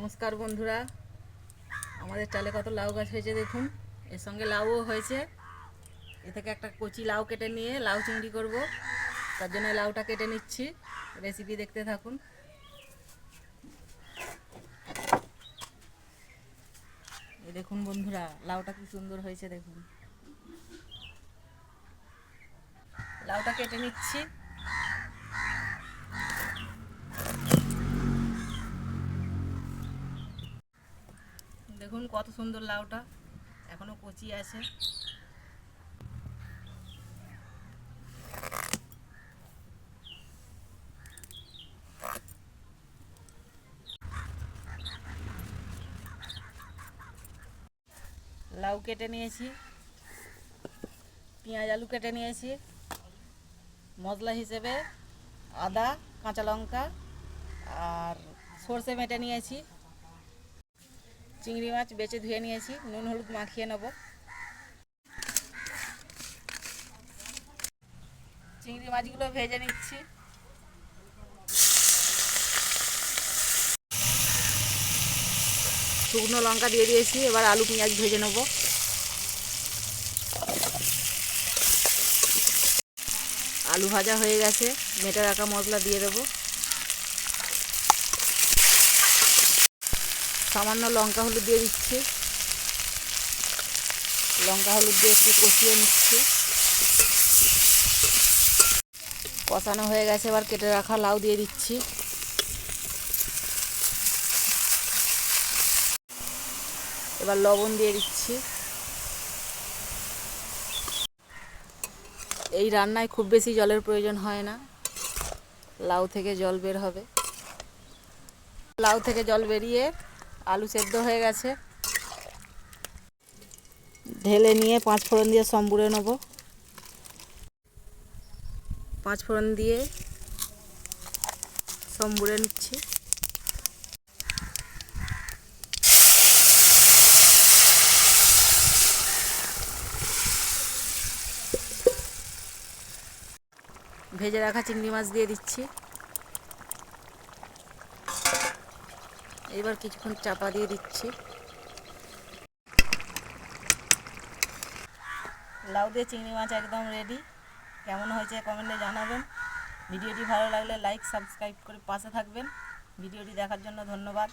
নমস্কার বন্ধুরা, আমাদের চালে কত লাউ গাছ হয়েছে দেখুন। এর সঙ্গে লাউও হয়েছে। এ থেকে একটা কচি লাউ কেটে নিয়ে লাউ চিংড়ি করব। তার জন্য লাউটা কেটে নিচ্ছি। রেসিপি দেখতে থাকুন। এই দেখুন বন্ধুরা, লাউটা কি সুন্দর হয়েছে দেখুন। লাউটা কেটে নিচ্ছি। দেখুন কত সুন্দর লাউটা, এখনো কচি আছে। লাউ কেটে নিয়েছি, পেঁয়াজ আলু কেটে নিয়েছি, মশলা হিসেবে আদা, কাঁচা লঙ্কা আর সর্ষে বেটে নিয়েছি। চিংড়ি মাছ বেছে ধুয়ে নিয়েছি, নুন হলুদ মাখিয়ে নেব। চিংড়ি মাছগুলো ভেজে নিচ্ছি। শুকনো লঙ্কা দিয়ে দিয়েছি, এবার আলু পেঁয়াজ ভেজে নেব। আলু ভাজা হয়ে গেছে, মেটে রাখা মশলা দিয়ে দেবো। সামান্য লঙ্কা হলুদ দিয়ে দিচ্ছি। লঙ্কা হলুদ দিয়ে একটু কষিয়ে নিচ্ছি। কষানো হয়ে গেছে, এবার কেটে রাখা লাউ দিয়ে দিচ্ছি। এবার লবণ দিয়ে দিচ্ছি। এই রান্নায় খুব বেশি জলের প্রয়োজন হয় না, লাউ থেকে জল বের হবে। লাউ থেকে জল বেরিয়ে আলু সেদ্ধ হয়ে গেছে। ঢেলে নিয়ে 5 ফোড়ন দিয়ে সম্বুরে নেব। 5 ফোড়ন দিয়ে সম্বুরে নিচ্ছি। ভেজে রাখা চিংড়ি মাছ দিয়ে দিচ্ছি। এবার কিছুক্ষণ চাপা দিয়ে দিচ্ছি। লাউ দিয়ে চিংড়ি মাছ একদম রেডি। কেমন হয়েছে কমেন্টে জানাবেন। ভিডিওটি ভালো লাগলে লাইক সাবস্ক্রাইব করে পাশে থাকবেন। ভিডিওটি দেখার জন্য ধন্যবাদ।